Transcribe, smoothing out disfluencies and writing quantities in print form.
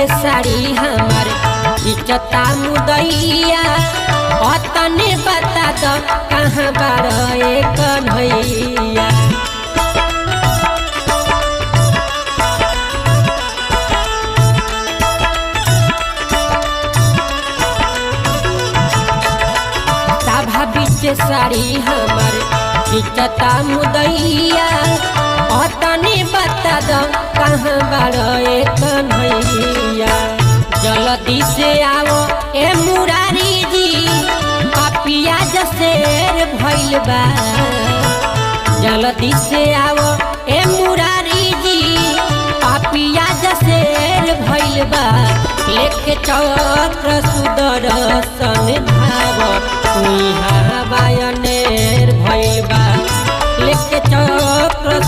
के साड़ी हमार इचता मुदैया तने बता दो कहाँ बार कन्हैया। सभा बीच साड़ी हमार इचता मुदैया तने बता दो कहाँ बार कन्हैया। जल्दी से आओ ए मुरारी जी पापिया जसेर भइल बा। जल्दी से आओ ए मुरारी जी पापिया जसेर भइल बा। लेके चक्र सुदर्शन धाव इहाँ बायनेर भइल बा। लेके चक्र